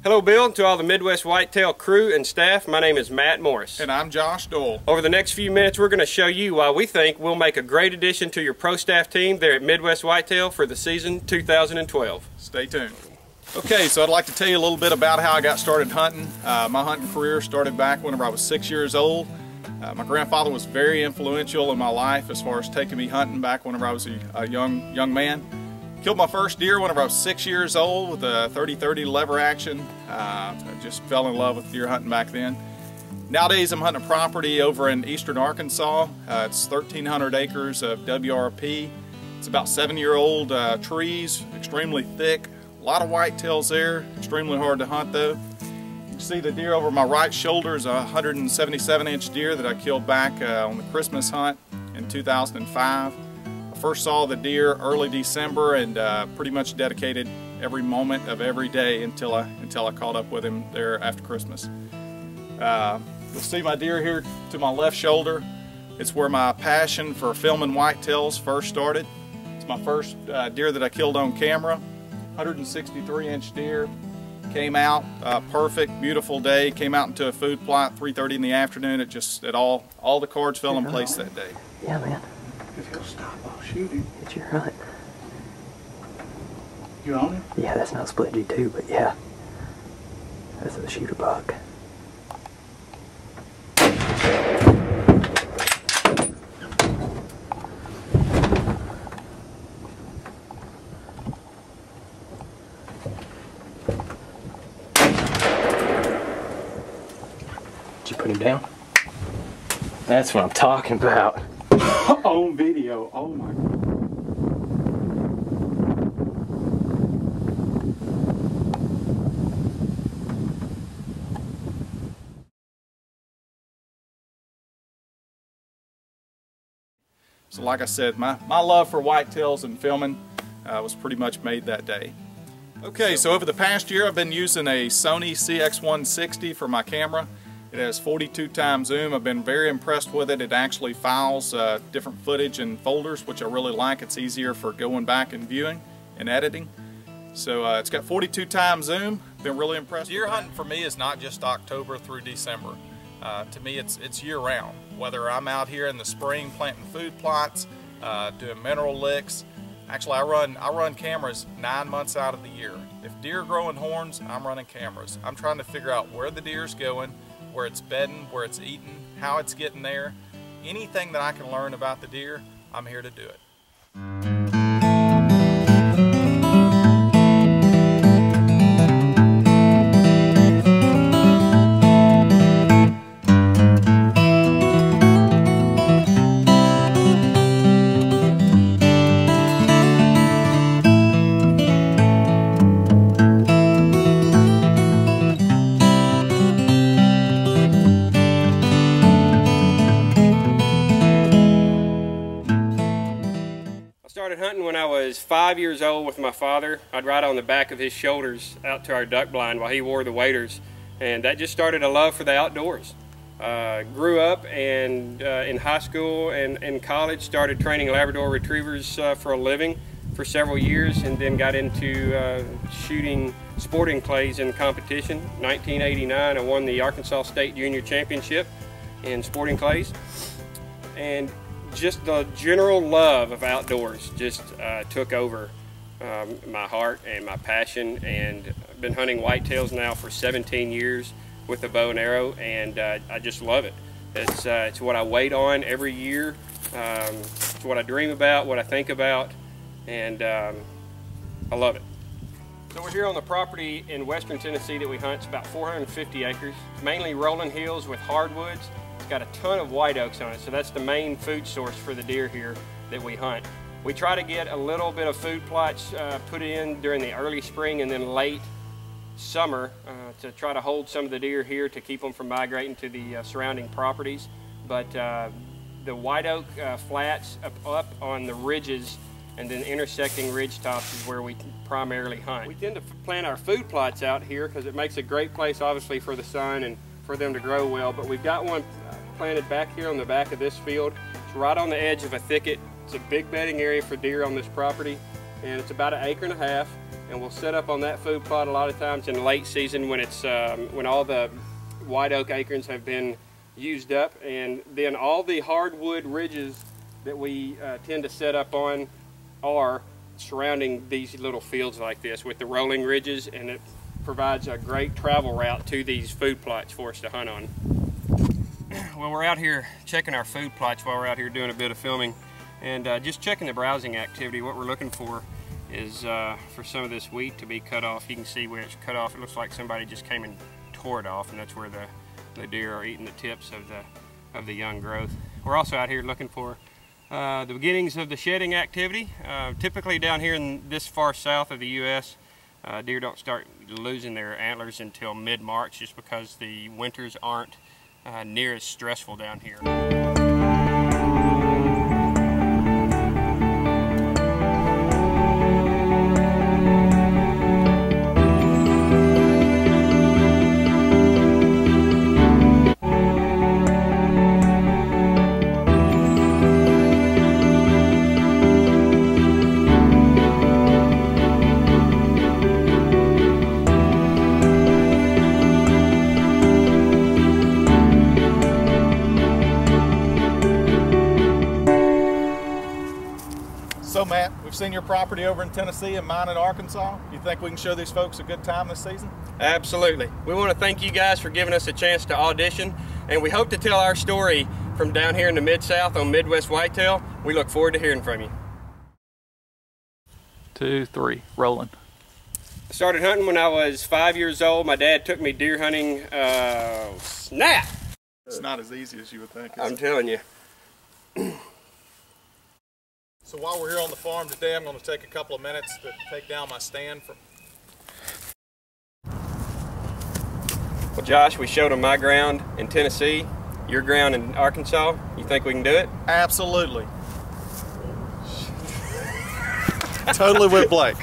Hello Bill, to all the Midwest Whitetail crew and staff, my name is Matt Morris. And I'm Josh Doyle. Over the next few minutes we're going to show you why we think we'll make a great addition to your pro staff team there at Midwest Whitetail for the season 2012. Stay tuned. Okay, so I'd like to tell you a little bit about how I got started hunting. My hunting career started back whenever I was 6 years old. My grandfather was very influential in my life as far as taking me hunting back whenever I was a young man. Killed my first deer whenever I was 6 years old with a 30-30 lever action. I just fell in love with deer hunting back then. Nowadays I'm hunting a property over in eastern Arkansas. It's 1,300 acres of WRP. It's about 7-year-old trees, extremely thick. A lot of whitetails there, extremely hard to hunt though. You can see the deer over my right shoulder is a 177-inch deer that I killed back on the Christmas hunt in 2005. First saw the deer early December and pretty much dedicated every moment of every day until I caught up with him there after Christmas. You'll see my deer here to my left shoulder. It's where my passion for filming whitetails first started. It's my first deer that I killed on camera. 163-inch deer. Came out perfect, beautiful day. Came out into a food plot 3:30 in the afternoon. All the cards fell in place that day. Yeah, man. If he'll stop, I'll shoot him. It's your hunt. You own him? Yeah, that's not split G2, but yeah. That's a shooter buck. Did you put him down? That's what I'm talking about. On video, oh my God. So like I said, my love for whitetails and filming was pretty much made that day. Okay, so over the past year I've been using a Sony CX160 for my camera. It has 42 times zoom. I've been very impressed with it. It actually files different footage in folders, which I really like. It's easier for going back and viewing and editing. So it's got 42 times zoom. Been really impressed. Deer hunting for me is not just October through December. To me it's year-round. Whether I'm out here in the spring planting food plots, doing mineral licks. Actually, I run cameras 9 months out of the year. If deer growing horns, I'm running cameras. I'm trying to figure out where the deer's going, where it's bedding, where it's eating, how it's getting there. Anything that I can learn about the deer, I'm here to do it. I started hunting when I was 5 years old with my father. I'd ride on the back of his shoulders out to our duck blind while he wore the waders, and that just started a love for the outdoors. Grew up and in high school and in college started training Labrador retrievers for a living for several years, and then got into shooting sporting clays in competition. 1989 I won the Arkansas State Junior Championship in sporting clays, and just the general love of outdoors just took over my heart and my passion, and I've been hunting whitetails now for 17 years with a bow and arrow, and I just love it. It's what I wait on every year. It's what I dream about, what I think about, and I love it. So we're here on the property in western Tennessee that we hunt. It's about 450 acres. It's mainly rolling hills with hardwoods. Got a ton of white oaks on it, so that's the main food source for the deer here that we hunt. We try to get a little bit of food plots put in during the early spring and then late summer to try to hold some of the deer here to keep them from migrating to the surrounding properties. But the white oak flats up on the ridges and then intersecting ridge tops is where we primarily hunt. We tend to plant our food plots out here because it makes a great place obviously for the sun and for them to grow well, but we've got one planted back here on the back of this field. It's right on the edge of a thicket. It's a big bedding area for deer on this property, and it's about 1.5 acres, and we'll set up on that food plot a lot of times in the late season when it's when all the white oak acorns have been used up, and then all the hardwood ridges that we tend to set up on are surrounding these little fields like this with the rolling ridges, and it provides a great travel route to these food plots for us to hunt on. Well, we're out here checking our food plots while we're out here doing a bit of filming, and just checking the browsing activity. What we're looking for is for some of this wheat to be cut off. You can see where it's cut off. It looks like somebody just came and tore it off, and that's where the deer are eating the tips of the young growth. We're also out here looking for the beginnings of the shedding activity. Typically down here in this far south of the U.S., deer don't start losing their antlers until mid-March, just because the winters aren't near as stressful down here. So Matt, we've seen your property over in Tennessee and mine in Arkansas. You think we can show these folks a good time this season? Absolutely. We want to thank you guys for giving us a chance to audition, and we hope to tell our story from down here in the Mid-South on Midwest Whitetail. We look forward to hearing from you. 2, 3, rolling. I started hunting when I was 5 years old. My dad took me deer hunting. Snap! It's not as easy as you would think. I'm telling you. So while we're here on the farm today, I'm going to take a couple of minutes to take down my stand. Well, Josh, we showed them my ground in Tennessee, your ground in Arkansas. You think we can do it? Absolutely. Totally with Blake.